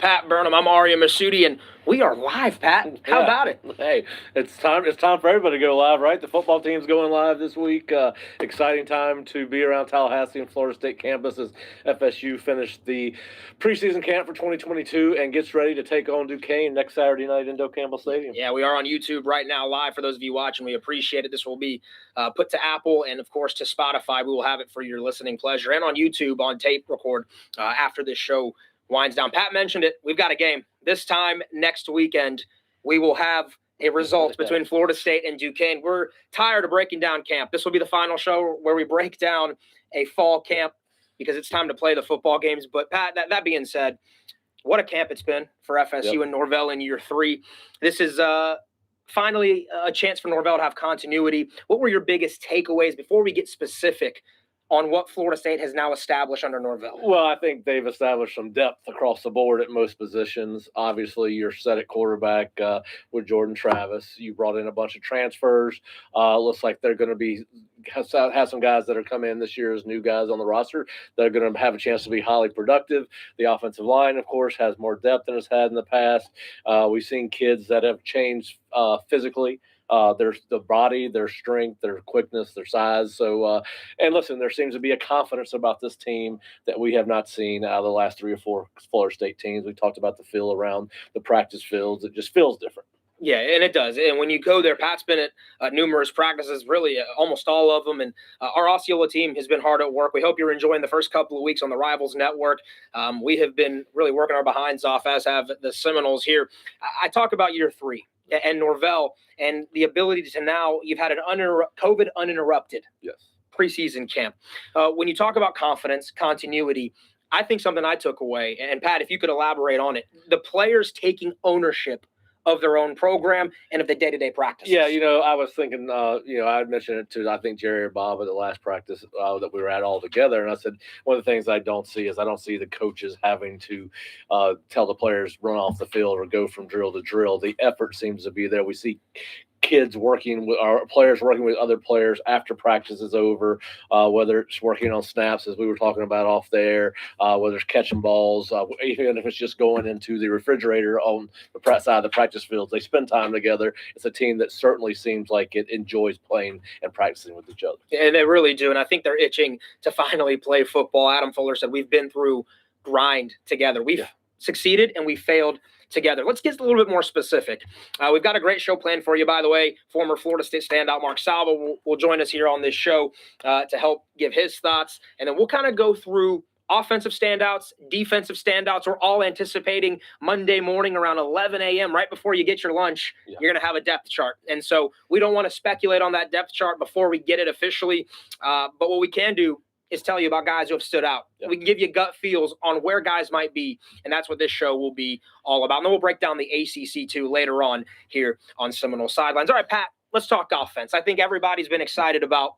Pat Burnham. I'm Ariya Massoudi, and we are live, Pat. How about it? Hey, it's time for everybody to go live, right? The football team's going live this week. Exciting time to be around Tallahassee and Florida State campus as FSU finished the preseason camp for 2022 and gets ready to take on Duquesne next Saturday night in Campbell Stadium. Yeah, we are on YouTube right now live for those of you watching. We appreciate it. This will be put to Apple and, of course, to Spotify. We will have it for your listening pleasure, and on YouTube on tape record after this show winds down. Pat mentioned it. We've got a game. This time next weekend, we will have a result between Florida State and Duquesne. We're tired of breaking down camp. This will be the final show where we break down a fall camp because it's time to play the football games. But, Pat, that being said, what a camp it's been for FSU and Norvell in year 3. This is finally a chance for Norvell to have continuity. What were your biggest takeaways before we get specific on what Florida State has now established under Norvell? Well, I think they've established some depth across the board at most positions. Obviously, you're set at quarterback with Jordan Travis. You brought in a bunch of transfers. Looks like they're going to have some guys that are coming in this year as new guys on the roster that are going to have a chance to be highly productive. The offensive line, of course, has more depth than it's had in the past. We've seen kids that have changed physically. Their body, their strength, their quickness, their size. So, and listen, there seems to be a confidence about this team that we have not seen out of the last 3 or 4 Florida State teams. We talked about the feel around the practice fields. It just feels different. Yeah, and it does. And when you go there, Pat's been at numerous practices, really almost all of them. And our Osceola team has been hard at work. We hope you're enjoying the first couple of weeks on the Rivals Network. We have been really working our behinds off, as have the Seminoles here. I talk about year 3 and Norvell and the ability to now you've had an COVID uninterrupted preseason camp. When you talk about confidence, continuity, I think something I took away, and Pat, if you could elaborate on it, the players taking ownership of their own program and of the day-to-day practices. Yeah, I was thinking, I mentioned it to, I think, Jerry or Bob at the last practice that we were at all together. And I said, one of the things I don't see the coaches having to tell the players run off the field or go from drill to drill. The effort seems to be there. We see kids working with our players, working with other players after practice is over, whether it's working on snaps, as we were talking about off there, whether it's catching balls, even if it's just going into the refrigerator on the side of the practice fields. They spend time together. It's a team that certainly seems like it enjoys playing and practicing with each other. And they really do. And I think they're itching to finally play football. Adam Fuller said, we've been through grind together. We've succeeded and we failed together. Let's get a little bit more specific. We've got a great show planned for you, by the way. Former Florida State standout Mark Salva will join us here on this show to help give his thoughts. And then we'll kind of go through offensive standouts, defensive standouts. We're all anticipating Monday morning around 11 a.m. right before you get your lunch. You're going to have a depth chart. And so we don't want to speculate on that depth chart before we get it officially. But what we can do is tell you about guys who have stood out. We can give you gut feels on where guys might be, and that's what this show will be all about. And then we'll break down the ACC too later on here on Seminole Sidelines. All right, Pat, let's talk offense. I think everybody's been excited about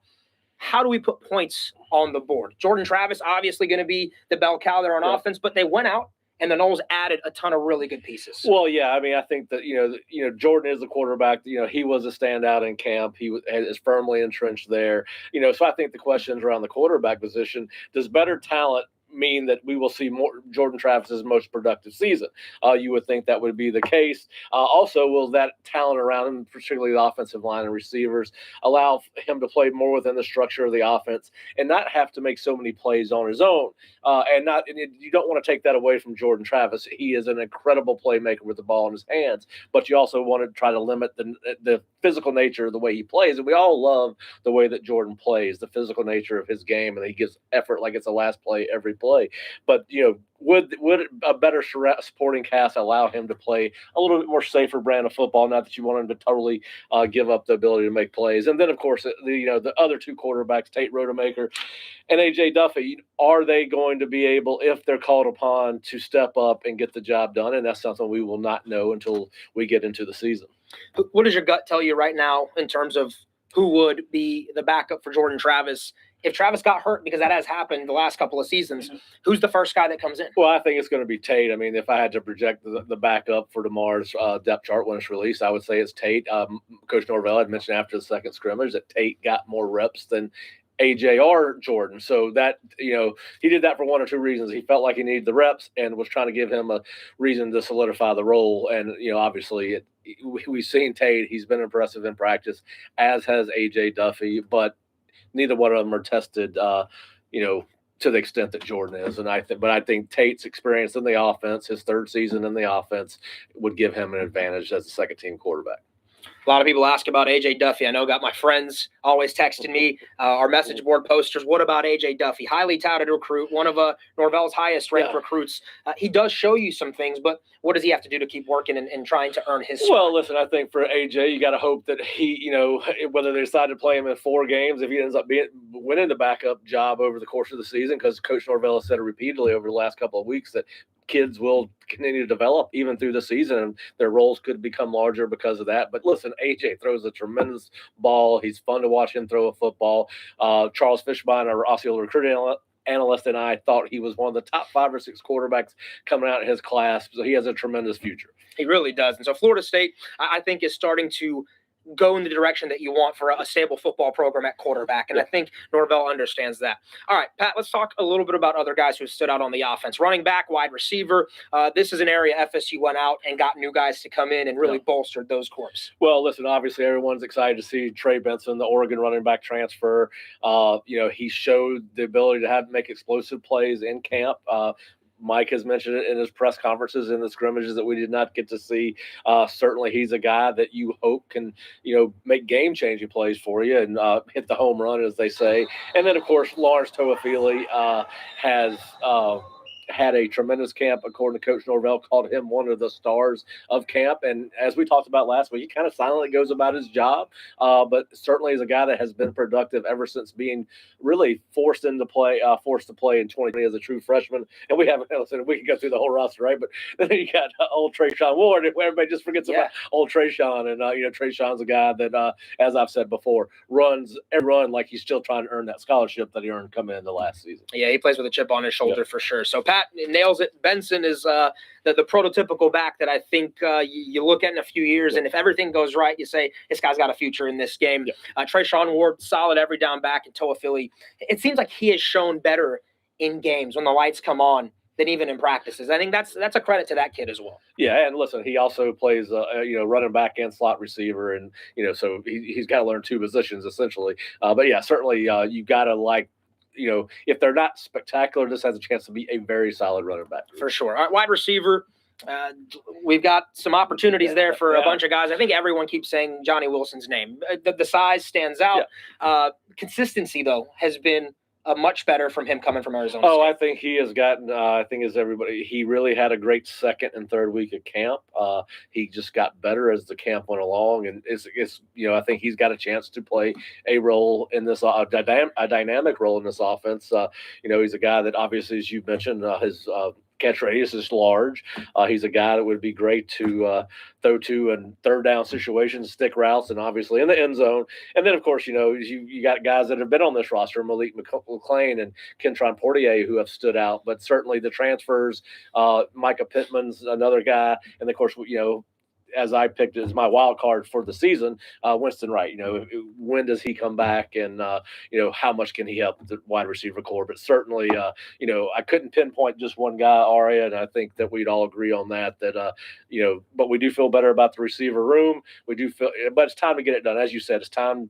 how do we put points on the board. Jordan Travis obviously going to be the bell cow there on offense, but they went out and the Noles added a ton of really good pieces. Well, yeah, I mean, I think that Jordan is the quarterback. He was a standout in camp. He is firmly entrenched there. So I think the questions around the quarterback position: does better talent mean that we will see more Jordan Travis's most productive season? You would think that would be the case. Also, will that talent around him, particularly the offensive line and receivers, allow him to play more within the structure of the offense and not have to make so many plays on his own? You don't want to take that away from Jordan Travis. He is an incredible playmaker with the ball in his hands, but you also want to try to limit the physical nature of the way he plays. And we all love the way that Jordan plays, the physical nature of his game, and he gives effort like it's the last play every play. But would a better supporting cast allow him to play a little bit more safer brand of football? Not that you want him to totally give up the ability to make plays. And then, of course, the other 2 quarterbacks, Tate Rodemaker and AJ Duffy, are they going to be able, if they're called upon, to step up and get the job done? And that's something we will not know until we get into the season. What does your gut tell you right now in terms of who would be the backup for Jordan Travis? If Travis got hurt, because that has happened the last couple of seasons, who's the first guy that comes in? Well, I think it's going to be Tate. I mean, if I had to project the backup for tomorrow's depth chart when it's released, I would say it's Tate. Coach Norvell had mentioned after the second scrimmage that Tate got more reps than AJ or Jordan. So that, he did that for one or two reasons. He felt like he needed the reps and was trying to give him a reason to solidify the role. And, obviously we've seen Tate. He's been impressive in practice, as has AJ Duffy, but neither one of them are tested, to the extent that Jordan is. And I think Tate's experience in the offense, his third season in the offense, would give him an advantage as a second team quarterback. A lot of people ask about AJ Duffy. I know got my friends always texting me, our message board posters. What about AJ Duffy? Highly touted recruit, one of Norvell's highest ranked recruits. He does show you some things, but what does he have to do to keep working and trying to earn his spot? Well, listen, I think for AJ, you got to hope that he, whether they decide to play him in 4 games, if he ends up winning the backup job over the course of the season, because Coach Norvell has said it repeatedly over the last couple of weeks that kids will continue to develop even through the season, and their roles could become larger because of that. But listen, AJ throws a tremendous ball. He's fun to watch him throw a football. Charles Fishbein, our Osceola recruiting analyst, and I thought he was one of the top 5 or 6 quarterbacks coming out in his class. So he has a tremendous future. He really does. And so Florida State, I think, is starting to go in the direction that you want for a stable football program at quarterback. And I think Norvell understands that. All right, Pat, let's talk a little bit about other guys who stood out on the offense. Running back, wide receiver. This is an area FSU went out and got new guys to come in and really bolstered those corps. Well, listen, obviously everyone's excited to see Trey Benson, the Oregon running back transfer. He showed the ability to make explosive plays in camp. Mike has mentioned it in his press conferences and the scrimmages that we did not get to see. Certainly he's a guy that you hope can, make game-changing plays for you and hit the home run, as they say. And then, of course, Lawrence Toafili has had a tremendous camp, according to Coach Norvell, called him one of the stars of camp. And as we talked about last week, he kind of silently goes about his job, but certainly is a guy that has been productive ever since being really forced to play in 2020 as a true freshman. And we haven't, listen, we can go through the whole roster, right? But then you got old Trayshawn Ward, and everybody just forgets about old Trayshawn. And, Trayshawn's a guy that, as I've said before, runs every run like he's still trying to earn that scholarship that he earned coming into last season. Yeah, he plays with a chip on his shoulder for sure. So Pat nails it. Benson is the prototypical back that I think you look at in a few years, and if everything goes right, you say this guy's got a future in this game. Trayshawn Ward, solid every down back, and Toafili. It seems like he has shown better in games when the lights come on than even in practices. I think that's a credit to that kid as well. Yeah, and listen, he also plays running back and slot receiver, and so he's got to learn 2 positions essentially. But yeah, certainly you got to if they're not spectacular, this has a chance to be a very solid running back. For sure. All right, wide receiver, we've got some opportunities there for a bunch of guys. I think everyone keeps saying Johnny Wilson's name. The size stands out. Consistency, though, has been much better from him coming from Arizona State. I think he has gotten, as everybody, he really had a great second and third week of camp. He just got better as the camp went along. And I think he's got a chance to play a role in this, a dynamic role in this offense. He's a guy that obviously, as you mentioned, his catch radius is large. He's a guy that would be great to throw to in third down situations, stick routes, and obviously in the end zone. And then, of course, you got guys that have been on this roster, Malik McClain and Kentron Portier, who have stood out. But certainly the transfers, Micah Pittman's another guy. And, of course, as I picked as my wild card for the season, Winston Wright. When does he come back, and how much can he help the wide receiver corps? But certainly, I couldn't pinpoint just one guy, Ariya, and I think that we'd all agree on that. But we do feel better about the receiver room. We do feel, but it's time to get it done. As you said, it's time.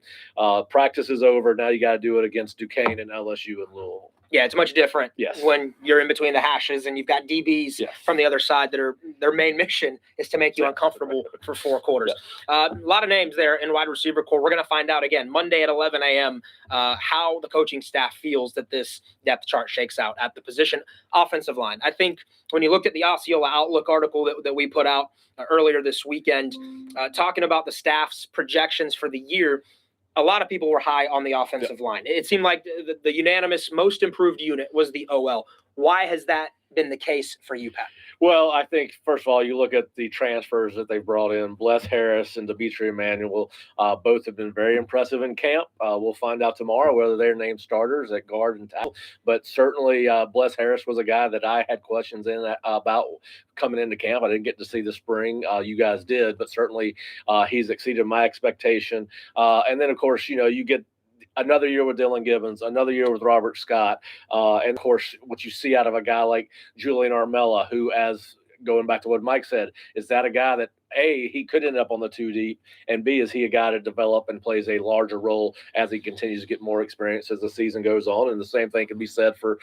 Practice is over. Now you got to do it against Duquesne and LSU and Louisville. Yeah, it's much different when you're in between the hashes and you've got DBs from the other side that their main mission is to make you uncomfortable for 4 quarters. A lot of names there in wide receiver core. We're going to find out again Monday at 11 a.m. How the coaching staff feels that this depth chart shakes out at the position offensive line. I think when you looked at the Osceola Outlook article that we put out earlier this weekend, talking about the staff's projections for the year, a lot of people were high on the offensive line. It seemed like the unanimous most improved unit was the OL. Why has that been the case for you, Pat? Well, I think, first of all, you look at the transfers that they brought in. Bless Harris and Demetri Emmanuel, both have been very impressive in camp. We'll find out tomorrow whether they're named starters at guard and tackle. But certainly, Bless Harris was a guy that I had questions about coming into camp. I didn't get to see the spring. You guys did, but certainly he's exceeded my expectation. And then, of course, you get another year with Dylan Gibbons, another year with Robert Scott, and of course, what you see out of a guy like Julian Armella, who, as going back to what Mike said, is that a guy that A, he could end up on the 2 deep, and B, is he a guy to develop and plays a larger role as he continues to get more experience as the season goes on? And the same thing can be said for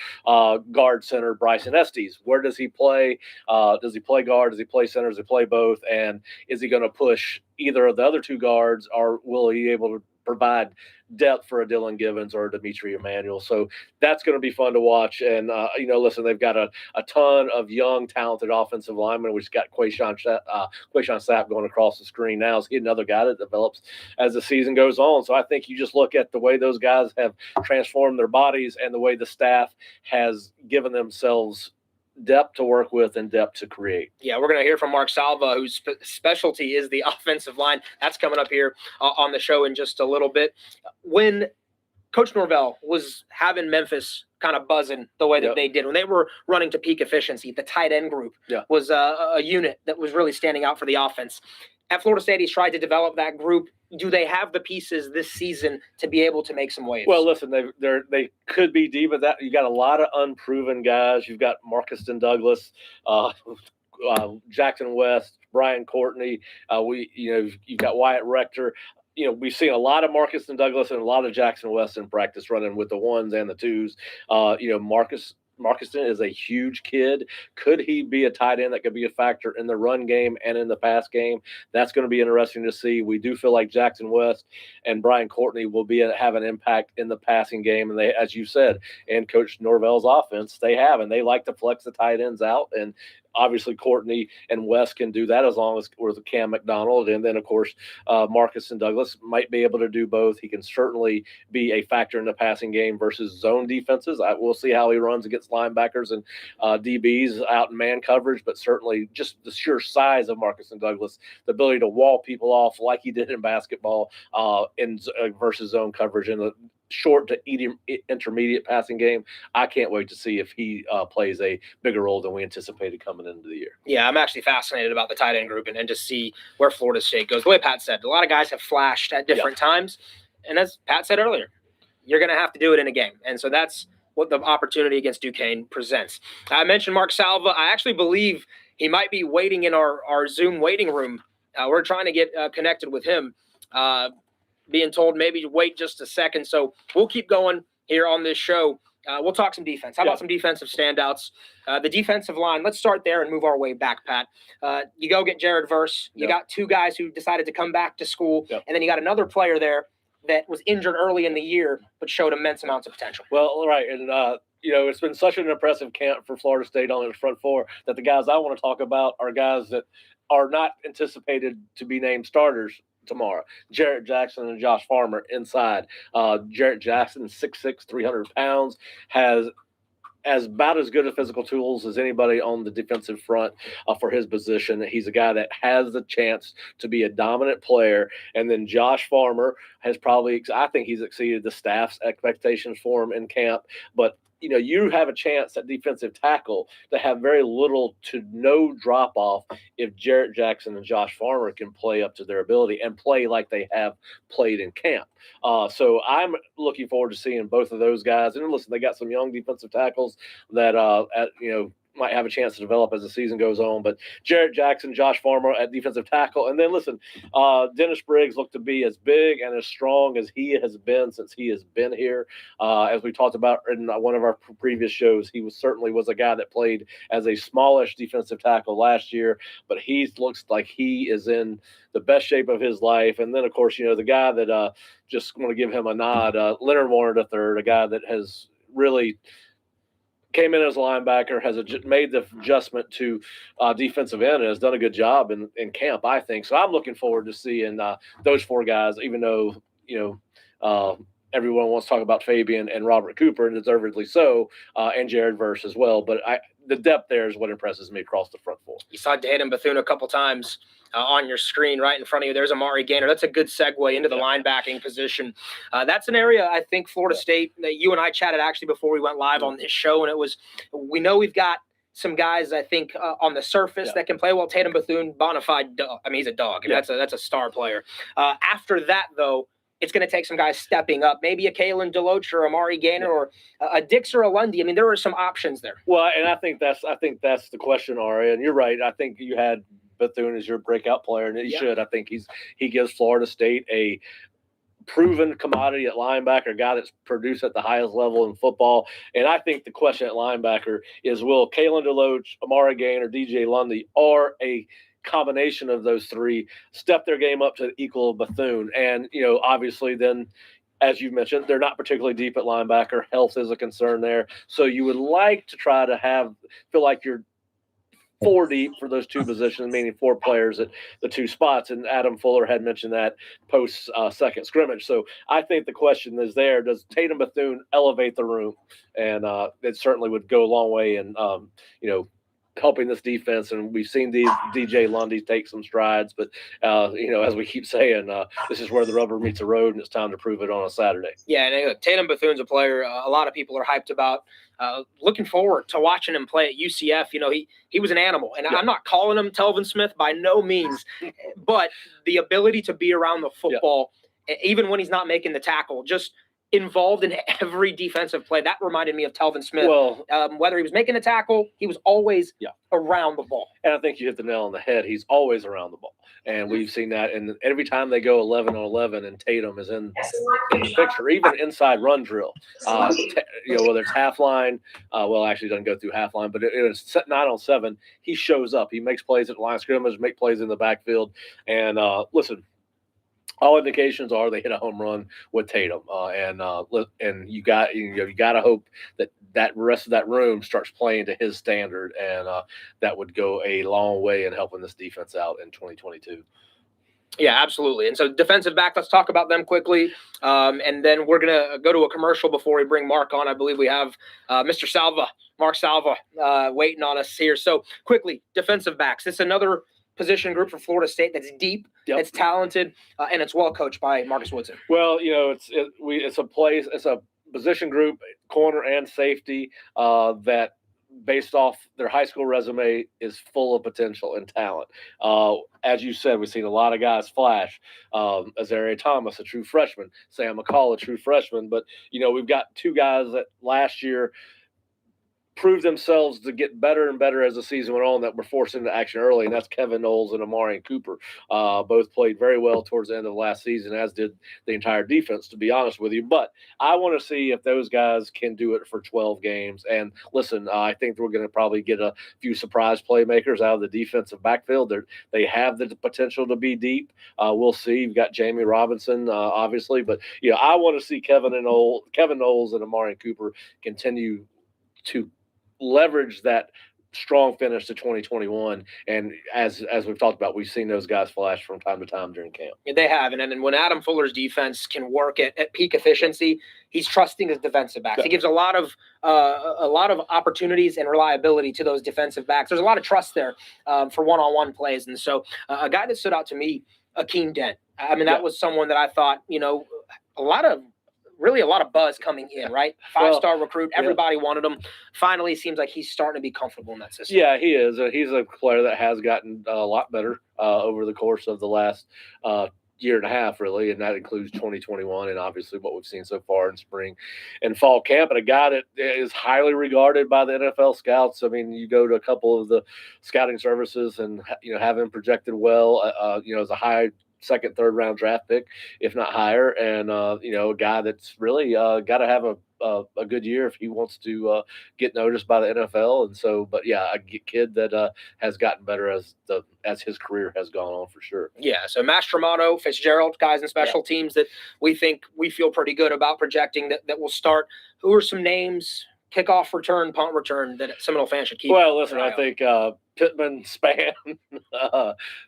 guard center Bryson Estes. Where does he play? Does he play guard? Does he play center? Does he play both? And is he going to push either of the other 2 guards, or will he be able to provide depth for a Dylan Gibbons or a Dimitri Emmanuel? So that's going to be fun to watch. And, listen, they've got a ton of young, talented offensive linemen. We've got Quayshawn Sapp going across the screen now. Is he another guy that develops as the season goes on? So I think you just look at the way those guys have transformed their bodies and the way the staff has given themselves depth to work with and depth to create. Yeah, we're going to hear from Mark Salva, whose specialty is the offensive line. That's coming up here on the show in just a little bit. When Coach Norvell was having Memphis kind of buzzing the way that they did, when they were running to peak efficiency, the tight end group was a unit that was really standing out for the offense. At Florida State, he's tried to develop that group. Do they have the pieces this season to be able to make some waves? Well, listen, they could be deep at that. You got a lot of unproven guys. You've got Marcuston Douglas, Jackson West, Brian Courtney. You've got Wyatt Rector. We've seen a lot of Marcuston Douglas and a lot of Jackson West in practice running with the 1s and the 2s. Marcuston is a huge kid. Could he be a tight end that could be a factor in the run game and in the pass game? That's going to be interesting to see. We do feel like Jackson West and Brian Courtney will have an impact in the passing game. And they, as you said, in Coach Norvell's offense, they like to flex the tight ends out. And obviously, Courtney and West can do that as long as with Cam McDonald. And then, of course, Marcuston Douglas might be able to do both. He can certainly be a factor in the passing game versus zone defenses. We'll see how he runs against linebackers and DBs out in man coverage, but certainly just the sheer size of Marcuston Douglas, the ability to wall people off like he did in basketball versus zone coverage in the short to intermediate passing game. I can't wait to see if he plays a bigger role than we anticipated coming into the year. Yeah, I'm actually fascinated about the tight end group and to see where Florida State goes. The way Pat said, a lot of guys have flashed at different times. And as Pat said earlier, you're going to have to do it in a game. And so that's what the opportunity against Duquesne presents. I mentioned Mark Salva. I actually believe he might be waiting in our Zoom waiting room. We're trying to get connected with him. Being told maybe wait just a second. So we'll keep going here on this show. We'll talk some defense. How about some defensive standouts? The defensive line, let's start there and move our way back, Pat. You go get Jared Verse. You got 2 guys who decided to come back to school. And then you got another player there that was injured early in the year but showed immense amounts of potential. Well, right. And, it's been such an impressive camp for Florida State on the front 4 that the guys I want to talk about are guys that are not anticipated to be named starters tomorrow. Jarrett Jackson and Josh Farmer inside. Jarrett Jackson, 6'6", 300 pounds, has about as good a physical tools as anybody on the defensive front for his position. He's a guy that has the chance to be a dominant player. And then Josh Farmer has I think he's exceeded the staff's expectations for him in camp. But you have a chance at defensive tackle to have very little to no drop off if Jarrett Jackson and Josh Farmer can play up to their ability and play like they have played in camp. So I'm looking forward to seeing both of those guys. And listen, they got some young defensive tackles that, might have a chance to develop as the season goes on. But Jarrett Jackson, Josh Farmer at defensive tackle. And then, listen, Dennis Briggs looked to be as big and as strong as he has been since he has been here. As we talked about in one of our previous shows, he certainly was a guy that played as a smallish defensive tackle last year, but he looks like he is in the best shape of his life. And then, of course, the guy that just want to give him a nod, Leonard Warren III, a guy that has really came in as a linebacker, has made the adjustment to defensive end, and has done a good job in camp, I think. So I'm looking forward to seeing those 4 guys, even though, everyone wants to talk about Fabian and Robert Cooper, and deservedly so, and Jared Verse as well. But the depth there is what impresses me across the front 4. You saw Dayton Bethune a couple times on your screen right in front of you. There's Amari Gaynor. That's a good segue into the linebacking position. That's an area I think Florida State, that you and I chatted actually before we went live on this show, and we know we've got some guys I think on the surface that can play well. Tatum Bethune, bona fide dog. I mean, he's a dog. And that's a star player. After that, though, it's going to take some guys stepping up, maybe a Kalen DeLoach or Amari Gaynor or a Dix or a Lundy. I mean, there are some options there. Well, and I think that's the question, Ariya. And you're right. I think you had Bethune as your breakout player, and he should. I think he gives Florida State a proven commodity at linebacker, a guy that's produced at the highest level in football. And I think the question at linebacker is, will Kalen DeLoach, Amari Gaynor, or DJ Lundy, or a combination of those three, step their game up to the equal of Bethune? And, obviously then, as you mentioned, they're not particularly deep at linebacker. Health is a concern there. So you would like to try to feel like you're 4 deep for those two positions, meaning 4 players at the 2 spots. And Adam Fuller had mentioned that post second scrimmage. So I think the question is there, does Tatum Bethune elevate the room? And it certainly would go a long way in, helping this defense. And we've seen DJ Lundy take some strides, but as we keep saying, this is where the rubber meets the road, and it's time to prove it on a Saturday. Yeah, and look, Tatum Bethune's a player a lot of people are hyped about. Looking forward to watching him play at UCF. He was an animal, and I'm not calling him Telvin Smith by no means, but the ability to be around the football, even when he's not making the tackle, just involved in every defensive play. That reminded me of Telvin Smith. Well, whether he was making the tackle, he was always around the ball. And I think you hit the nail on the head. He's always around the ball. And we've seen that. And every time they go 11 on 11 and Tatum is in the picture, even inside run drill, whether it's half line, actually doesn't go through half line, but it's 9 on 7, he shows up. He makes plays at the line of scrimmage, make plays in the backfield. And listen, all indications are they hit a home run with Tatum, and you got to hope that rest of that room starts playing to his standard, and that would go a long way in helping this defense out in 2022. Yeah, absolutely. And so defensive back, let's talk about them quickly, and then we're gonna go to a commercial before we bring Mark on. I believe we have Mr. Salva, Mark Salva, waiting on us here. So quickly, defensive backs. This is another position group for Florida State that's deep, it's talented, and it's well coached by Marcus Woodson. Well, it's a position group, corner and safety, that based off their high school resume is full of potential and talent. As you said, we've seen a lot of guys flash. Ariya Thomas, a true freshman, Sam McCall, a true freshman, but we've got 2 guys that last year proved themselves to get better and better as the season went on that were forced into action early, and that's Kevin Knowles and Amari Cooper. Both played very well towards the end of last season, as did the entire defense, to be honest with you. But I want to see if those guys can do it for 12 games. And listen, I think we're going to probably get a few surprise playmakers out of the defensive backfield. They have the potential to be deep. We'll see. You've got Jamie Robinson, obviously, but I want to see Kevin Knowles and Amari Cooper continue to leverage that strong finish to 2021, and as we've talked about, we've seen those guys flash from time to time during camp. They have, and when Adam Fuller's defense can work at peak efficiency, he's trusting his defensive backs. He gives a lot of opportunities and reliability to those defensive backs. There's a lot of trust there for one-on-one plays, and so a guy that stood out to me, Akeem Dent. I mean, that was someone that I thought a lot of buzz coming in, right? 5-star recruit. Everybody wanted him. Finally, it seems like he's starting to be comfortable in that system. Yeah, he is. He's a player that has gotten a lot better over the course of the last year and a half, really, and that includes 2021 and obviously what we've seen so far in spring and fall camp. And a guy that is highly regarded by the NFL scouts. I mean, you go to a couple of the scouting services and have him projected well. As a high second, third round draft pick, if not higher, and a guy that's really got to have a good year if he wants to get noticed by the NFL. And so, but yeah, a kid that has gotten better as his career has gone on, for sure. Yeah. So Mastromato, Fitzgerald, guys in special teams that we feel pretty good about projecting that will start. Who are some names? Kickoff return, punt return that Seminole fans should keep. Well, listen, I think Pittman, Spann,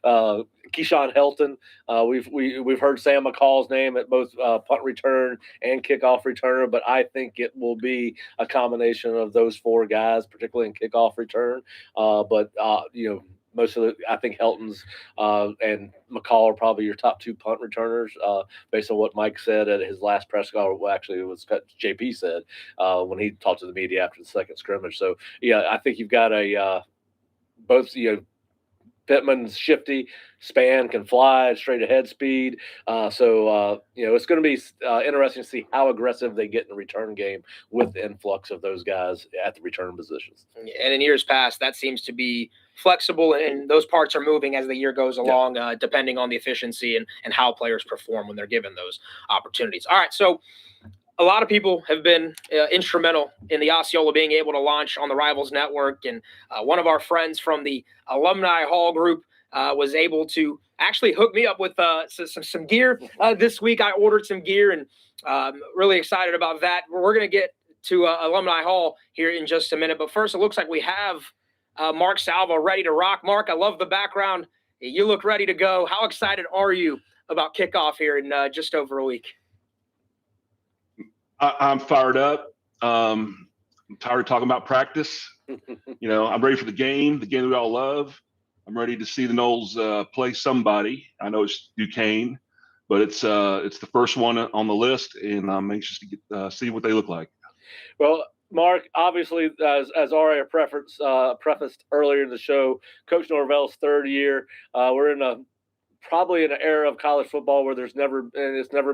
Keyshawn Helton. We've heard Sam McCall's name at both punt return and kickoff returner, but I think it will be a combination of those 4 guys, particularly in kickoff return. Most of I think Helton's and McCall are probably your top 2 punt returners, based on what Mike said at his last press conference. Well, actually, it was JP said when he talked to the media after the second scrimmage. So, yeah, I think you've got both Pittman's shifty, span, can fly, straight ahead speed. So it's going to be interesting to see how aggressive they get in the return game with the influx of those guys at the return positions. And in years past, that seems to be flexible, and those parts are moving as the year goes along, depending on the efficiency and how players perform when they're given those opportunities. All right, so a lot of people have been instrumental in the Osceola being able to launch on the Rivals Network, and one of our friends from the Alumni Hall group was able to actually hook me up with some gear this week. I ordered some gear, and really excited about that. We're going to get to Alumni Hall here in just a minute, but first, it looks like we have Mark Salva ready to rock. Mark, I love the background. You look ready to go. How excited are you about kickoff here in just over a week? I'm fired up. I'm tired of talking about practice. I'm ready for the game that we all love. I'm ready to see the Noles play somebody. I know it's Duquesne, but it's the first one on the list, and I'm anxious to see what they look like. Well, Mark, obviously, as Ariya prefaced earlier in the show, Coach Norvell's third year. We're probably in an era of college football where it's never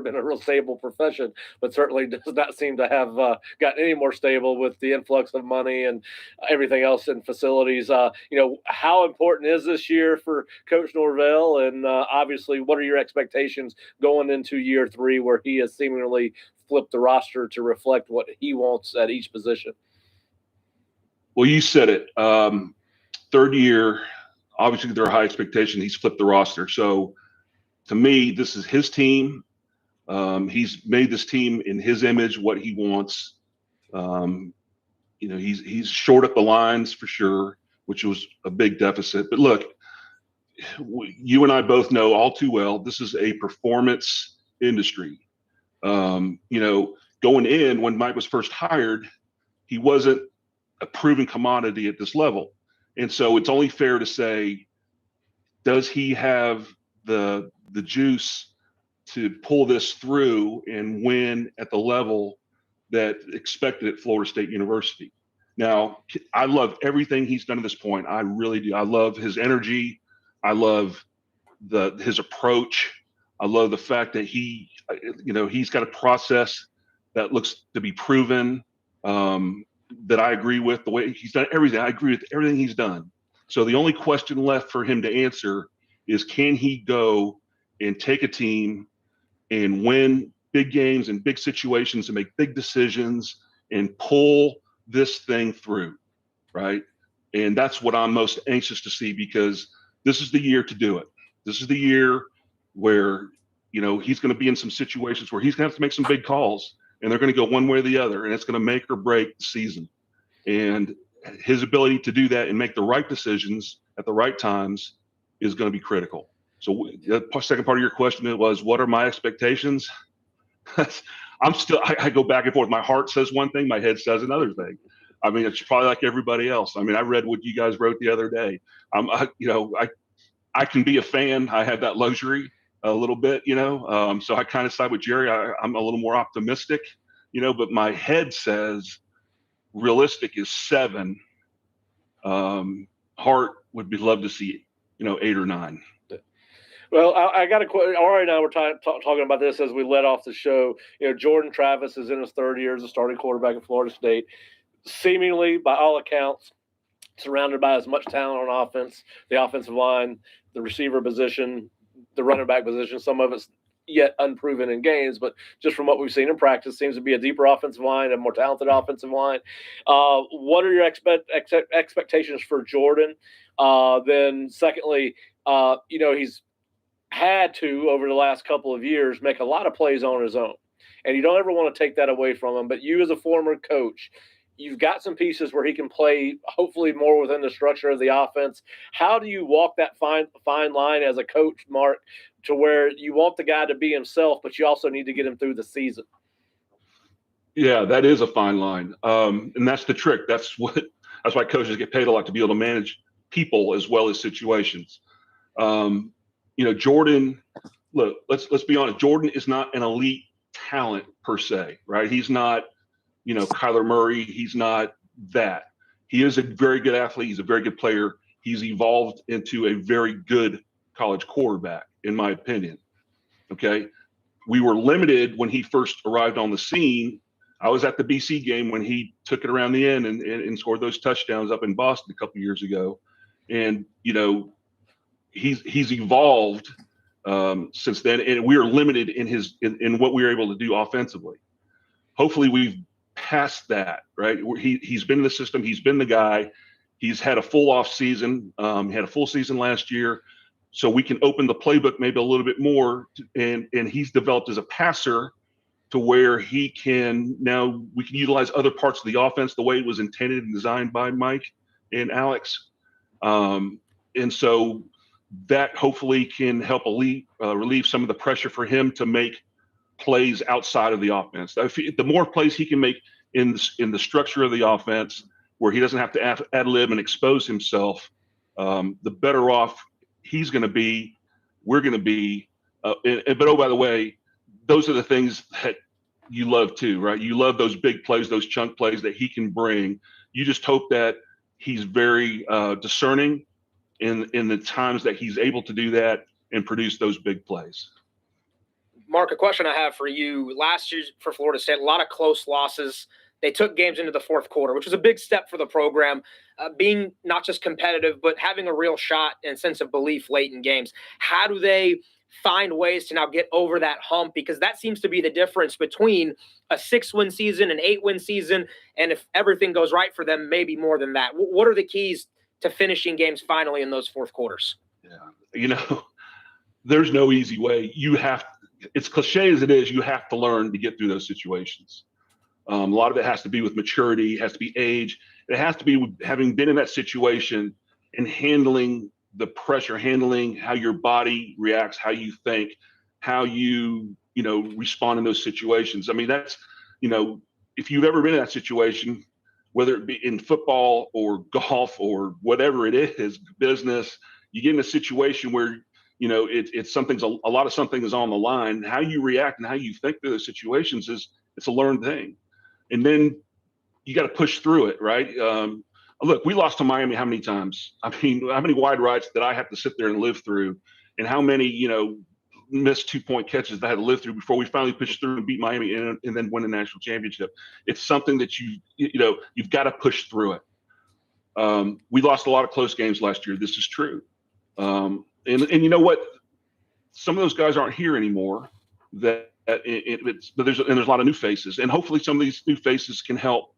been a real stable profession, but certainly does not seem to have gotten any more stable with the influx of money and everything else in facilities. How important is this year for Coach Norvell? And obviously, what are your expectations going into year 3, where he has seemingly flipped the roster to reflect what he wants at each position? Well, you said it. Third year. Obviously, there are high expectations. He's flipped the roster. So, to me, this is his team. He's made this team in his image, what he wants. He's short up the lines for sure, which was a big deficit. But look, you and I both know all too well, this is a performance industry. Going in, when Mike was first hired, he wasn't a proven commodity at this level. And so it's only fair to say, does he have the juice to pull this through and win at the level that expected at Florida State University? Now, I love everything he's done at this point. I really do. I love his energy. I love his approach. I love the fact that he's got a process that looks to be proven. That I agree with the way he's done everything. I agree with everything he's done. So the only question left for him to answer is, can he go and take a team and win big games and big situations and make big decisions and pull this thing through, right? And that's what I'm most anxious to see, because this is the year to do it. This is the year where, he's going to be in some situations where he's going to have to make some big calls. And they're going to go one way or the other, and it's going to make or break the season. And his ability to do that and make the right decisions at the right times is going to be critical. So the second part of your question was, what are my expectations? I go back and forth. My heart says one thing, my head says another thing. I mean, it's probably like everybody else. I mean, I read what you guys wrote the other day. I can be a fan. I have that luxury a little bit, so I kind of side with Jerry. I'm a little more optimistic, but my head says realistic is 7. Heart would be love to see, 8 or 9. Well, I got a question. All right, now we're talking about this as we let off the show. Jordan Travis is in his third year as a starting quarterback at Florida State. Seemingly, by all accounts, surrounded by as much talent on offense, the offensive line, the receiver position, the running back position. Some of it's yet unproven in games, but just from what we've seen in practice, seems to be a deeper offensive line, a more talented offensive line. What are your expectations for Jordan? Then secondly, he's had to, over the last couple of years, make a lot of plays on his own. And you don't ever want to take that away from him. But you, as a former coach, you've got some pieces where he can play hopefully more within the structure of the offense. How do you walk that fine line as a coach, Mark, to where you want the guy to be himself, but you also need to get him through the season? Yeah, that is a fine line. And that's the trick. That's why coaches get paid a lot, to be able to manage people as well as situations. Jordan, look, let's be honest. Jordan is not an elite talent per se, right? He's not, Kyler Murray. He's not that. He is a very good athlete. He's a very good player. he's evolved into a very good college quarterback, in my opinion. Okay. We were limited when he first arrived on the scene. I was at the BC game when he took it around the end and scored those touchdowns up in Boston a couple years ago. And, he's evolved since then, and we are limited in what we were able to do offensively. Hopefully we've passed that, right? He's been in the system. He's been the guy. He's had a full off season. He had a full season last year. So we can open the playbook maybe a little bit more, and he's developed as a passer to where we can utilize other parts of the offense the way it was intended and designed by Mike and Alex. And so that hopefully can help relieve some of the pressure for him to make plays outside of the offense. The more plays he can make in the structure of the offense, where he doesn't have to ad lib and expose himself, the better off he's going to be, we're going to be. But oh, by the way, those are the things that you love too, right? You love those big plays, those chunk plays that he can bring. You just hope that he's very discerning in the times that he's able to do that and produce those big plays. Mark, a question I have for you. Last year for Florida State, a lot of close losses. They took games into the fourth quarter, which was a big step for the program, being not just competitive, but having a real shot and sense of belief late in games. How do they find ways to now get over that hump? Because that seems to be the difference between a 6-win season, an 8-win season, and if everything goes right for them, maybe more than that. What are the keys to finishing games finally in those fourth quarters? Yeah, there's no easy way. It's cliche as it is, you have to learn to get through those situations. A lot of it has to be with maturity, it has to be age. It has to be with having been in that situation and handling the pressure, handling how your body reacts, how you think, how you respond in those situations. I mean, that's, if you've ever been in that situation, whether it be in football or golf or whatever it is, business, you get in a situation where, it's a lot of something is on the line. How you react and how you think through those situations it's a learned thing. And then you got to push through it, right? Look, we lost to Miami how many times? I mean, how many wide rights did I have to sit there and live through? And how many, missed 2-point catches that I had to live through before we finally pushed through and beat Miami and then win the national championship? It's something that you've got to push through it. We lost a lot of close games last year. This is true. And you know what? Some of those guys aren't here anymore. But there's a lot of new faces, and hopefully some of these new faces can help,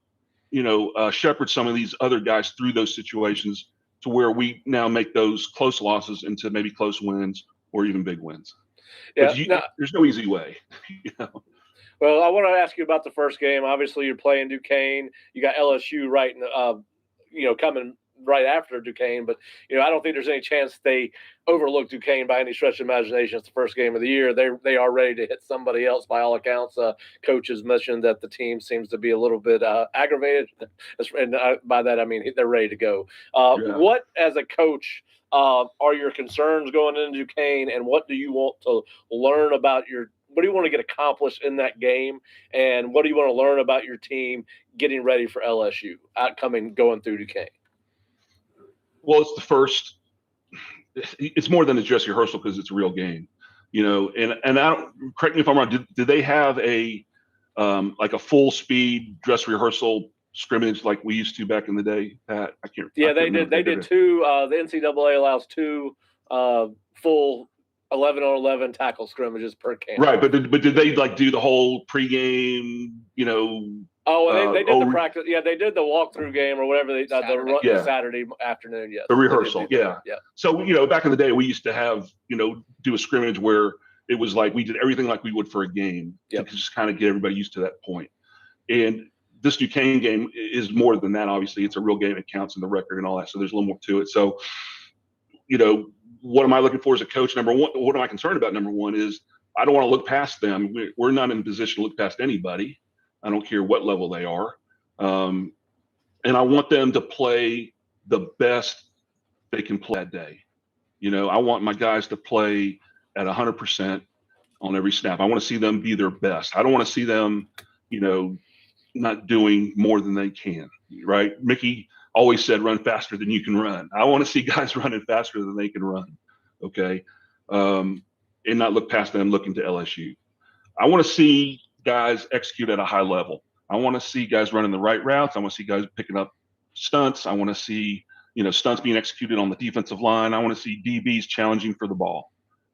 shepherd some of these other guys through those situations to where we now make those close losses into maybe close wins or even big wins. Yeah, there's no easy way. Well, I want to ask you about the first game. Obviously, you're playing Duquesne. You got LSU coming right after Duquesne, but I don't think there's any chance they overlook Duquesne by any stretch of imagination. It's the first game of the year. They are ready to hit somebody else by all accounts. Coaches mentioned that the team seems to be a little bit aggravated, and by that I mean they're ready to go. What, as a coach, are your concerns going into Duquesne, and what do you want to learn about what do you want to get accomplished in that game, and what do you want to learn about your team getting ready for LSU going through Duquesne? Well, it's more than a dress rehearsal because it's a real game, and I don't, correct me if I'm wrong. Did they have a full speed dress rehearsal scrimmage like we used to back in the day, Pat? I can't. Yeah, they did. They did two. The NCAA allows two full 11-on-11 tackle scrimmages per camp. Right, but did they do the whole pregame? Oh, they did the practice. Yeah, they did the walkthrough game or whatever the Saturday afternoon. Yes, the rehearsal. Yeah. So back in the day, we used to have do a scrimmage where it was like we did everything like we would for a game to just kind of get everybody used to that point. And this Duquesne game is more than that. Obviously, it's a real game. It counts in the record and all that. So there's a little more to it. So what am I looking for as a coach? Number one, what am I concerned about? Number one is I don't want to look past them. We're not in a position to look past anybody. I don't care what level they are. And I want them to play the best they can play that day. I want my guys to play at 100% on every snap. I want to see them be their best. I don't want to see them, not doing more than they can, right? Mickey always said run faster than you can run. I want to see guys running faster than they can run, okay? And not look past them looking to LSU. I want to see guys execute at a high level. I want to see guys running the right routes. I want to see guys picking up stunts. I want to see, stunts being executed on the defensive line. I want to see DBs challenging for the ball.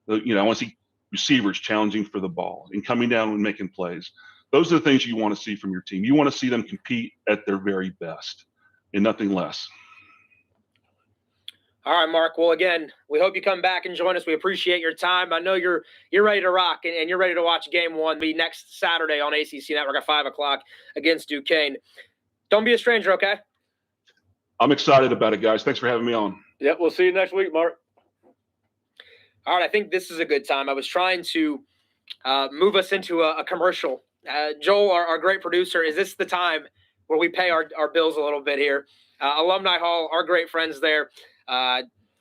I want to see receivers challenging for the ball and coming down and making plays. Those are the things you want to see from your team. You want to see them compete at their very best and nothing less. All right, Mark. Well, again, we hope you come back and join us. We appreciate your time. I know you're ready to rock and you're ready to watch Game 1 be next Saturday on ACC Network at 5 o'clock against Duquesne. Don't be a stranger, okay? I'm excited about it, guys. Thanks for having me on. Yep, we'll see you next week, Mark. All right, I think this is a good time. I was trying to move us into a commercial. Joel, our great producer, is this the time where we pay our bills a little bit here? Alumni Hall, our great friends there,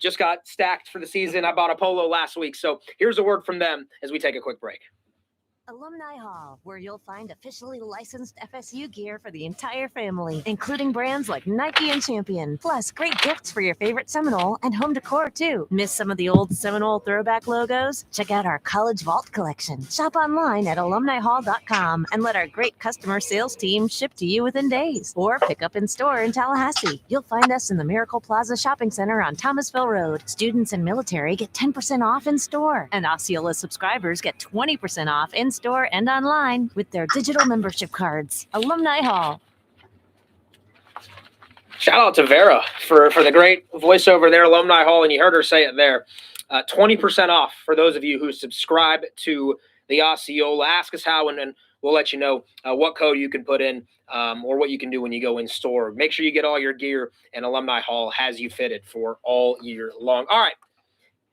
just got stacked for the season. I bought a polo last week. So here's a word from them as we take a quick break. Alumni Hall, where you'll find officially licensed FSU gear for the entire family, including brands like Nike and Champion, plus great gifts for your favorite Seminole and home decor too. Miss some of the old Seminole throwback logos? Check out our College Vault collection. Shop online at alumnihall.com and let our great customer sales team ship to you within days, or pick up in store in Tallahassee. You'll find us in the Miracle Plaza Shopping Center on Thomasville Road. Students and military get 10% off in store, and Osceola subscribers get 20% off in store and online with their digital membership cards. Alumni Hall. Shout out to Vera for the great voiceover there, Alumni Hall, and you heard her say it there. 20% off for those of you who subscribe to the Osceola. Ask us how, and we'll let you know what code you can put in or what you can do when you go in store. Make sure you get all your gear, and Alumni Hall has you fitted for all year long. All right,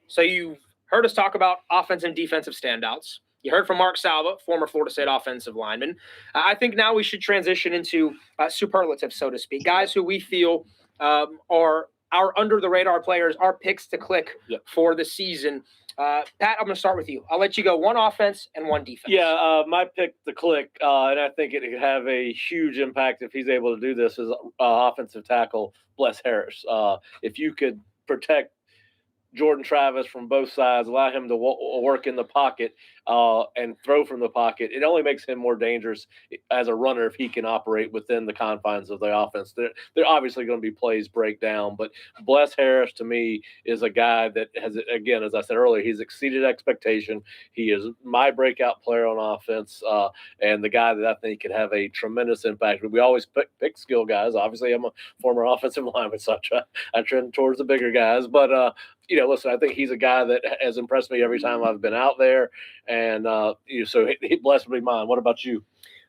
so you've heard us talk about offensive and defensive standouts. You heard from Mark Salva, former Florida State offensive lineman. I think now we should transition into superlatives, so to speak, guys who we feel are our under-the-radar players, our picks to click for the season. Pat, I'm going to start with you. I'll let you go one offense and one defense. Yeah, my pick to click, and I think it could have a huge impact if he's able to do this, is offensive tackle Bless Harris. If you could protect Jordan Travis from both sides, allow him to work in the pocket and throw from the pocket, it only makes him more dangerous as a runner if he can operate within the confines of the offense. They're obviously going to be plays break down, but Bless Harris to me is a guy that has, again, as I said earlier, he's exceeded expectation. He is my breakout player on offense and the guy that I think could have a tremendous impact. We always pick skill guys. Obviously, I'm a former offensive lineman, so I trend towards the bigger guys, but listen, I think he's a guy that has impressed me every time I've been out there. And so he blessed me mine. What about you?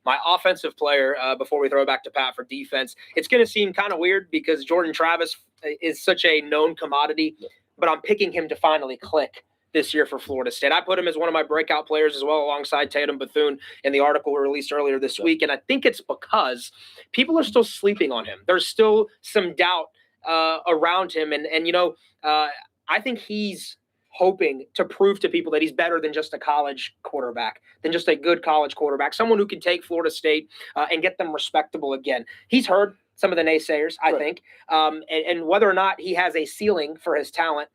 My offensive player, before we throw it back to Pat for defense, it's going to seem kind of weird because Jordan Travis is such a known commodity, but I'm picking him to finally click this year for Florida State. I put him as one of my breakout players as well, alongside Tatum Bethune in the article we released earlier this week. And I think it's because people are still sleeping on him. There's still some doubt around him. And I think he's hoping to prove to people that he's better than just a college quarterback, than just a good college quarterback, someone who can take Florida State and get them respectable again. He's heard some of the naysayers, I think, and whether or not he has a ceiling for his talent,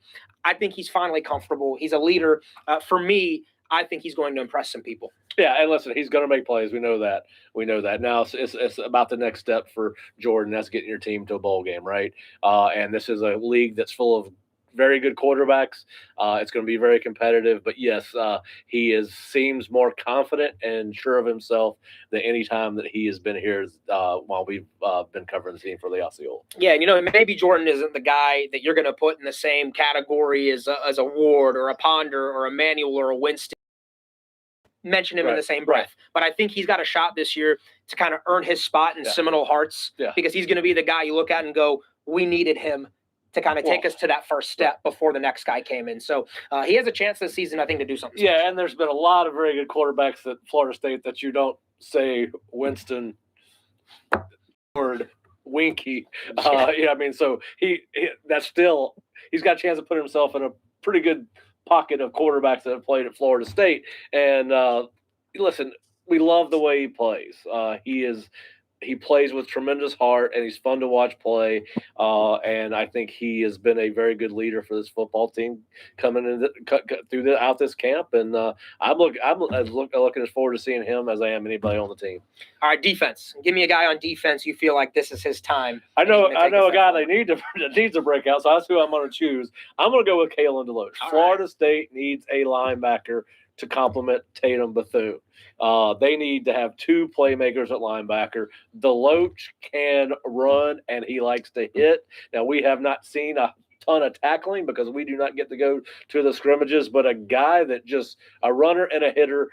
I think he's finally comfortable. He's a leader. For me, I think he's going to impress some people. Yeah, and listen, he's going to make plays. We know that. Now it's about the next step for Jordan. That's getting your team to a bowl game, right? And this is a league that's full of very good quarterbacks. It's going to be very competitive, but yes, he seems more confident and sure of himself than any time that he has been here while we've been covering the team for the Osceola. Yeah, and maybe Jordan isn't the guy that you're going to put in the same category as a Ward or a Ponder or a Manuel or a Winston. Mention him in the same breath, but I think he's got a shot this year to kind of earn his spot in Seminole hearts because he's going to be the guy you look at and go, we needed him to kind of take us to that first step before the next guy came in. So he has a chance this season, I think, to do something special. Yeah, and there's been a lot of very good quarterbacks at Florida State that you don't say Winston or Winky. So he's got a chance to put himself in a pretty good pocket of quarterbacks that have played at Florida State. And listen, we love the way he plays. he plays with tremendous heart, and he's fun to watch play. And I think he has been a very good leader for this football team coming in out this camp. And I'm looking as forward to seeing him as I am anybody on the team. All right, defense. Give me a guy on defense you feel like this is his time. I know a guy that needs a breakout, so that's who I'm going to choose. I'm going to go with Kalen DeLoach. Florida State needs a linebacker to complement Tatum Bethune. They need to have two playmakers at linebacker. DeLoach can run, and he likes to hit. Now, we have not seen a ton of tackling because we do not get to go to the scrimmages, but a guy that just a runner and a hitter,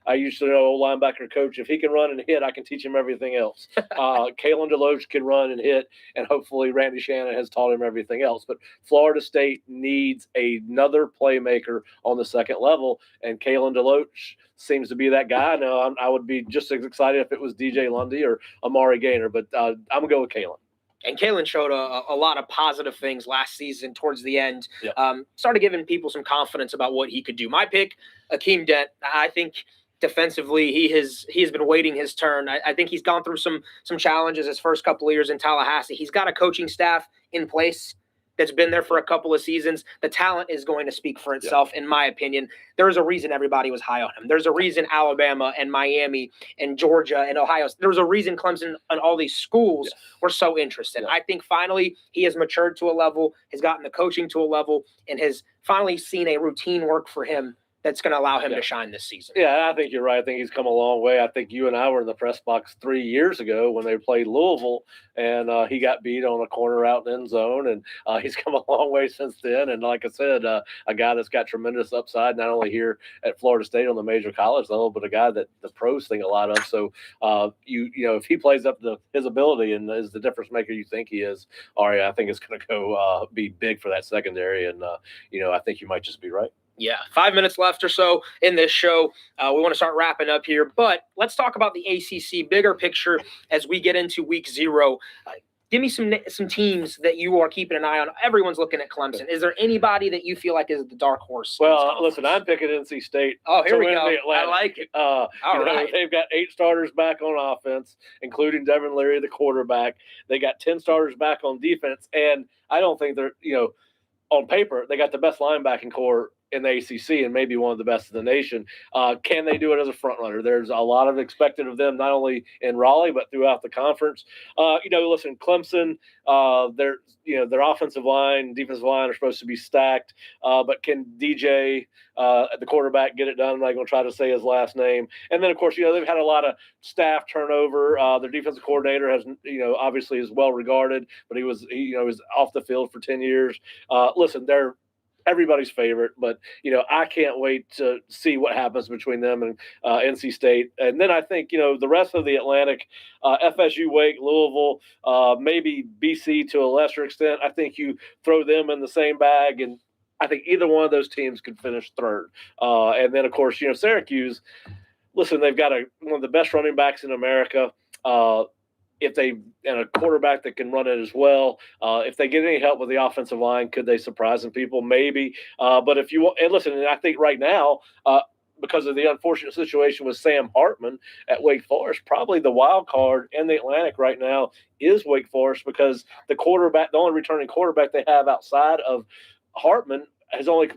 I used to know a linebacker coach, if he can run and hit, I can teach him everything else. Kalen DeLoach can run and hit, and hopefully Randy Shannon has taught him everything else. But Florida State needs another playmaker on the second level, and Kalen DeLoach seems to be that guy. Now, I would be just as excited if it was DJ Lundy or Amari Gaynor, but I'm going to go with Kalen. And Kalen showed a lot of positive things last season towards the end. Yep. Started giving people some confidence about what he could do. My pick, Akeem Dent. I think defensively he has been waiting his turn. I think he's gone through some challenges his first couple of years in Tallahassee. He's got a coaching staff in place that's been there for a couple of seasons. The talent is going to speak for itself, in my opinion. There's a reason everybody was high on him. There's a reason Alabama and Miami and Georgia and Ohio. There's a reason Clemson and all these schools were so interested. I think finally he has matured to a level, has gotten the coaching to a level, and has finally seen a routine work for him that's going to allow him to shine this season. Yeah, I think you're right. I think he's come a long way. I think you and I were in the press box 3 years ago when they played Louisville, and he got beat on a corner out in the end zone, and he's come a long way since then. And like I said, a guy that's got tremendous upside, not only here at Florida State on the major college level, but a guy that the pros think a lot of. So, if he plays up to his ability and is the difference maker you think he is, Ariya, I think it's going to go be big for that secondary. And, I think you might just be right. Yeah, 5 minutes left or so in this show. We want to start wrapping up here, but let's talk about the ACC bigger picture as we get into week 0. Give me some teams that you are keeping an eye on. Everyone's looking at Clemson. Is there anybody that you feel like is the dark horse? Well, listen, I'm picking NC State. Oh, here we go. I like it. All right. They've got 8 starters back on offense, including Devin Leary, the quarterback. They got 10 starters back on defense, and I don't think they're, on paper, they got the best linebacking core in the ACC and maybe one of the best in the nation. Can they do it as a front runner? There's a lot of expected of them, not only in Raleigh, but throughout the conference. Listen, Clemson, their offensive line, defensive line are supposed to be stacked, but can DJ at the quarterback get it done? I'm not going to try to say his last name. And then, of course, they've had a lot of staff turnover. Their defensive coordinator has, obviously is well regarded, but he was off the field for 10 years. Listen, they're everybody's favorite, but I can't wait to see what happens between them and NC State. And then I think the rest of the Atlantic, FSU, Wake, Louisville, maybe BC to a lesser extent. I think you throw them in the same bag, and I think either one of those teams could finish third. And then of course Syracuse. Listen, they've got one of the best running backs in America. And a quarterback that can run it as well. If they get any help with the offensive line, could they surprise some people? Maybe. But if you want, and listen, I think right now, because of the unfortunate situation with Sam Hartman at Wake Forest, probably the wild card in the Atlantic right now is Wake Forest, because the only returning quarterback they have outside of Hartman has only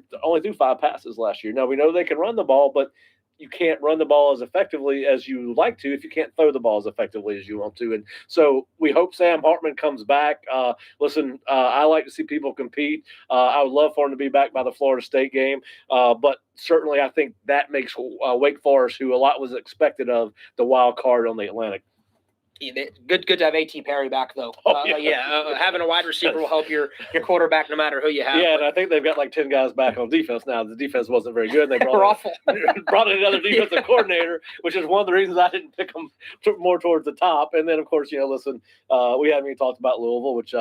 threw 5 passes last year. Now we know they can run the ball, but you can't run the ball as effectively as you like to if you can't throw the ball as effectively as you want to. And so we hope Sam Hartman comes back. Listen, I like to see people compete. I would love for him to be back by the Florida State game. But certainly I think that makes Wake Forest, who a lot was expected of, the wild card on the Atlantic. Good to have A.T. Perry back, though. Having a wide receiver will help your quarterback no matter who you have. Yeah, and I think they've got like 10 guys back on defense now. The defense wasn't very good. They brought in another defensive coordinator, which is one of the reasons I didn't pick them more towards the top. And then, of course, listen, we haven't even talked about Louisville, which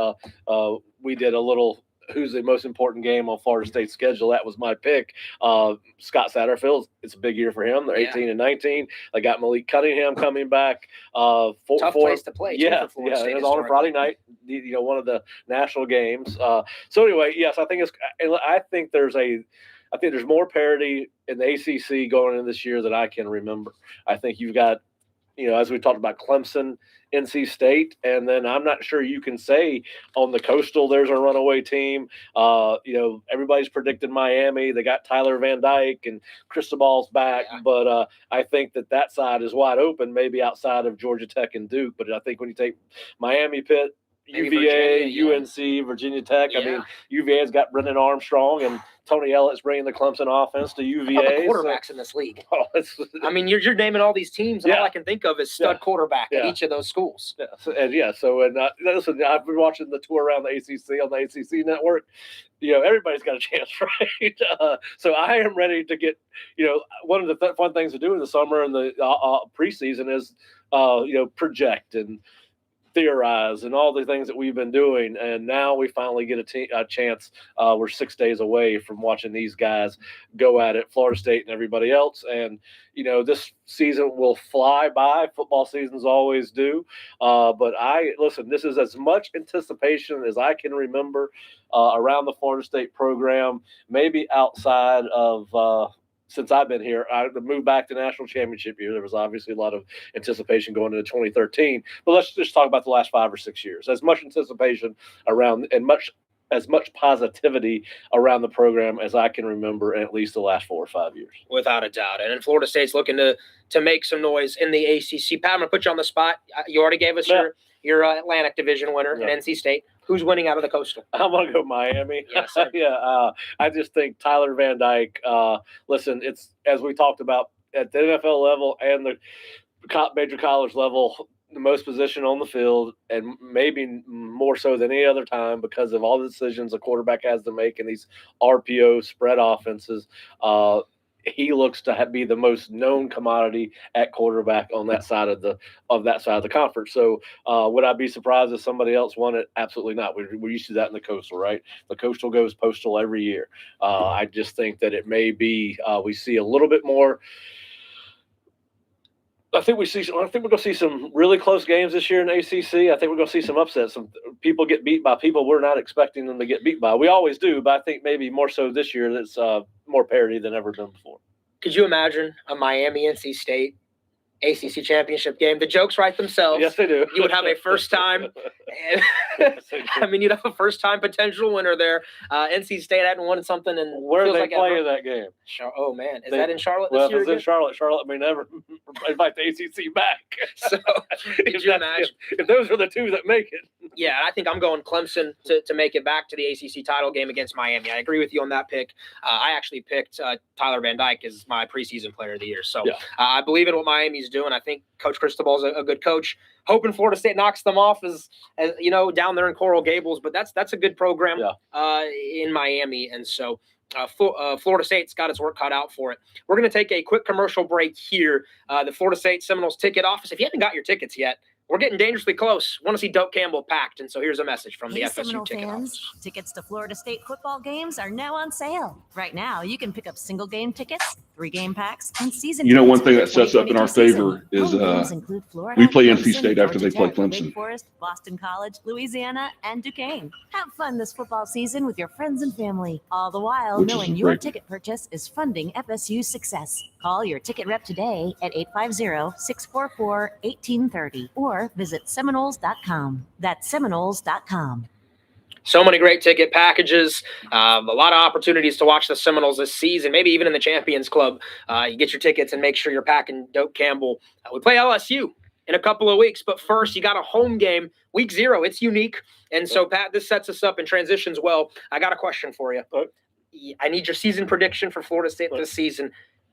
we did a little who's the most important game on Florida State's schedule. That was my pick. Scott Satterfield, it's a big year for him. They're 18-19. They got Malik Cunningham coming back. Tough place to play. Yeah, it was on a Friday night. One of the national games. So anyway, yes, I think there's more parity in the ACC going into this year than I can remember. I think you've got as we talked about, Clemson, NC State, and then I'm not sure you can say on the Coastal there's a runaway team. Everybody's predicted Miami. They got Tyler Van Dyke and Cristobal's back, but I think that side is wide open, maybe outside of Georgia Tech and Duke. But I think when you take Miami, Pitt, Maybe UVA, Virginia, UNC, Virginia Tech. Yeah. I mean, UVA's got Brendan Armstrong and Tony Ellitt's bringing the Clemson offense to How UVA. about the quarterbacks in this league? I mean, you're naming all these teams, and all I can think of is stud quarterback at each of those schools. Listen, I've been watching the tour around the ACC on the ACC network. Everybody's got a chance, right? So I am ready to get. One of the fun things to do in the summer and the preseason is, project and theorize and all the things that we've been doing, and now we finally get a chance. We're 6 days away from watching these guys go at it, Florida State and everybody else, and this season will fly by. Football seasons always do, but this is as much anticipation as I can remember around the Florida State program, maybe outside of since I've been here. I moved back to national championship year. There was obviously a lot of anticipation going into 2013, but let's just talk about the last 5 or 6 years. As much anticipation around and as much positivity around the program as I can remember in at least the last 4 or 5 years. Without a doubt. And Florida State's looking to make some noise in the ACC. Pat, I'm going to put you on the spot. You already gave us your Atlantic Division winner in NC State. Who's winning out of the Coastal? I'm going to go Miami. Yes, sir. I just think Tyler Van Dyke, listen, it's as we talked about at the NFL level and the major college level, the most position on the field, and maybe more so than any other time because of all the decisions a quarterback has to make in these RPO spread offenses. He looks to be the most known commodity at quarterback on that side of the conference. So would I be surprised if somebody else won it? Absolutely not. We're used to that in the Coastal, right? The Coastal goes postal every year. I just think that it may be we see a little bit more. I think we're going to see some really close games this year in the ACC. I think we're going to see some upsets. Some people get beat by people we're not expecting them to get beat by. We always do, but I think maybe more so this year that's more parity than ever been before. Could you imagine a Miami NC State ACC championship game? The jokes write themselves. Yes, they do. You would have a first time. You'd have a first time potential winner there. NC State hadn't won something, and where are they playing that game? Oh man, is that in Charlotte this year? Well, if it's in Charlotte may never invite the ACC back. So could you imagine if those are the two that make it? Yeah, I think I'm going Clemson to make it back to the ACC title game against Miami. I agree with you on that pick. I actually picked Tyler Van Dyke as my preseason player of the year. So I believe in what Miami's doing. I think Coach Cristobal's a good coach. Hoping Florida State knocks them off as down there in Coral Gables, but that's a good program in Miami, and so Florida State's got its work cut out for it. We're going to take a quick commercial break here. The Florida State Seminoles ticket office. If you haven't got your tickets yet, we're getting dangerously close. Want to see Dope Campbell packed, and so here's a message from the FSU Seminole ticket fans, office. Tickets to Florida State football games are now on sale. Right now, you can pick up single game tickets, 3-game packs, and season. One thing that sets up in our favor is we play NC State after they play Clemson. Wake Forest, Boston College, Louisiana, and Duquesne. Have fun this football season with your friends and family, all the while knowing your ticket purchase is funding FSU's success. Call your ticket rep today at 850-644-1830 or visit Seminoles.com. That's Seminoles.com. So many great ticket packages, a lot of opportunities to watch the Seminoles this season, maybe even in the Champions Club. You get your tickets and make sure you're packing Dope Campbell. We play LSU in a couple of weeks, but first you got a home game, week 0. It's unique. And so, Pat, this sets us up and transitions well. I got a question for you. I need your season prediction for Florida State this season.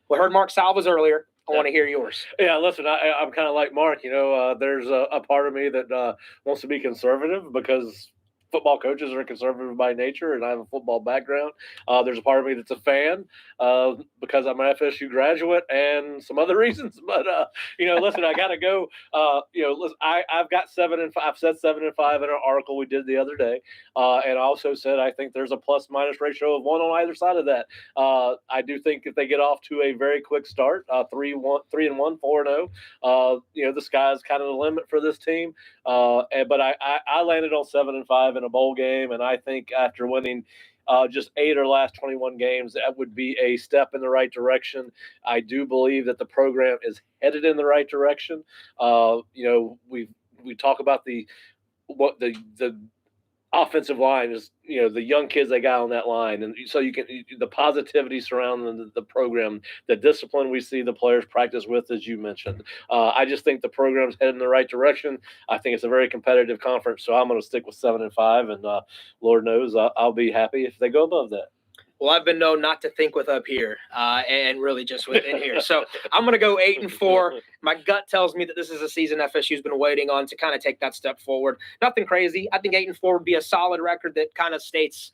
We heard Mark Salva's earlier. I want to hear yours. Yeah, listen, I'm kind of like Mark. There's a part of me that wants to be conservative because football coaches are conservative by nature, and I have a football background. There's a part of me that's a fan because I'm an FSU graduate and some other reasons. But listen, I got to go. Listen, I've got 7-5. I've said 7-5 in an article we did the other day, and I also said I think there's a plus-minus ratio of 1 on either side of that. I do think if they get off to a very quick start, 3-1, 4-0, the sky's kind of the limit for this team. But I landed on 7-5 in a bowl game, and I think after winning just 8 or last 21 games, that would be a step in the right direction. I do believe that the program is headed in the right direction. We talk about the offensive line is, the young kids they got on that line. And so the positivity surrounding the program, the discipline we see the players practice with, as you mentioned. I just think the program's headed in the right direction. I think it's a very competitive conference. So I'm going to stick with 7-5, and Lord knows I'll be happy if they go above that. Well, I've been known not to think with up here and really just within here. So I'm going to go 8-4. My gut tells me that this is a season FSU's been waiting on to kind of take that step forward. Nothing crazy. I think 8-4 would be a solid record that kind of states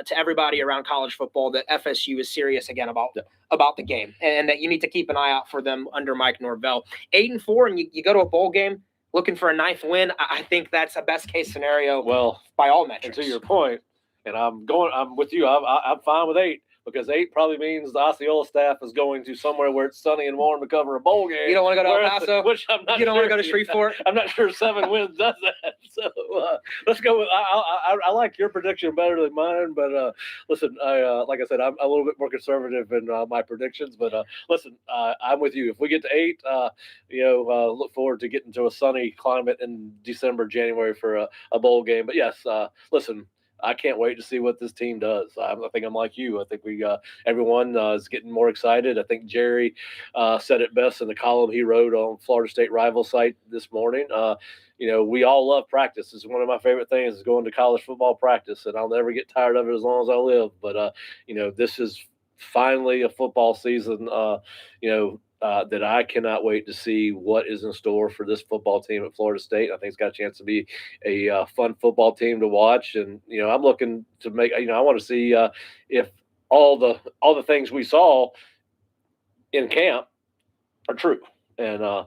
to everybody around college football that FSU is serious again about the game, and that you need to keep an eye out for them under Mike Norvell. 8-4, and you go to a bowl game looking for a 9th win. I think that's a best case scenario. Well, by all metrics. And to your point. And I'm with you. I'm fine with 8, because 8 probably means the Osceola staff is going to somewhere where it's sunny and warm to cover a bowl game. You don't want to go to El Paso? Which I'm not. You don't want to go to Shreveport? I'm not sure 7 wins does that. So let's go with. I like your prediction better than mine. But listen, like I said, I'm a little bit more conservative in my predictions. But listen, I'm with you. If we get to 8, look forward to getting to a sunny climate in December, January for a bowl game. But yes, listen. I can't wait to see what this team does. I think I'm like you. I think everyone is getting more excited. I think Jerry said it best in the column he wrote on Florida State Rival site this morning. We all love practice. It's one of my favorite things is going to college football practice, and I'll never get tired of it as long as I live. But, this is finally a football season, that I cannot wait to see what is in store for this football team at Florida State. I think it's got a chance to be a fun football team to watch. And, I'm looking to make, I want to see if all the things we saw in camp are true. And, on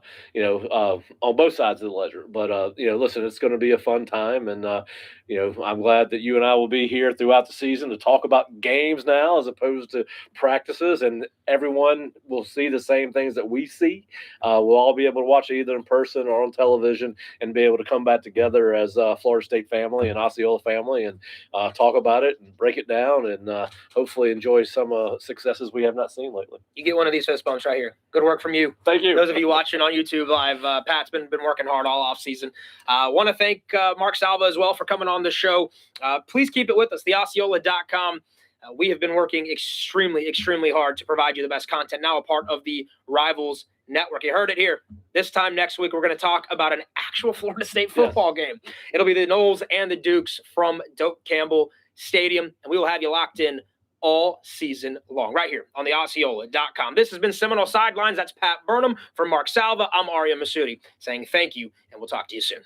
both sides of the ledger. But, listen, it's going to be a fun time. And, I'm glad that you and I will be here throughout the season to talk about games now as opposed to practices. And everyone will see the same things that we see. We'll all be able to watch it either in person or on television and be able to come back together as a Florida State family and Osceola family and talk about it and break it down and hopefully enjoy some successes we have not seen lately. You get one of these fist bumps right here. Good work from you. Thank you. Those of you watching on YouTube Live, Pat's been working hard all off season. Want to thank Mark Salva as well for coming on the show. Please keep it with us, theosceola.com. We have been working extremely, extremely hard to provide you the best content, now a part of the Rivals Network. You heard it here. This time next week, we're going to talk about an actual Florida State football game. It'll be the Noles and the Dukes from Doak Campbell Stadium, and we will have you locked in all season long, right here on theosceola.com. This has been Seminole Sidelines. That's Pat Burnham. For Mark Salva, I'm Ariya Massoudi saying thank you, and we'll talk to you soon.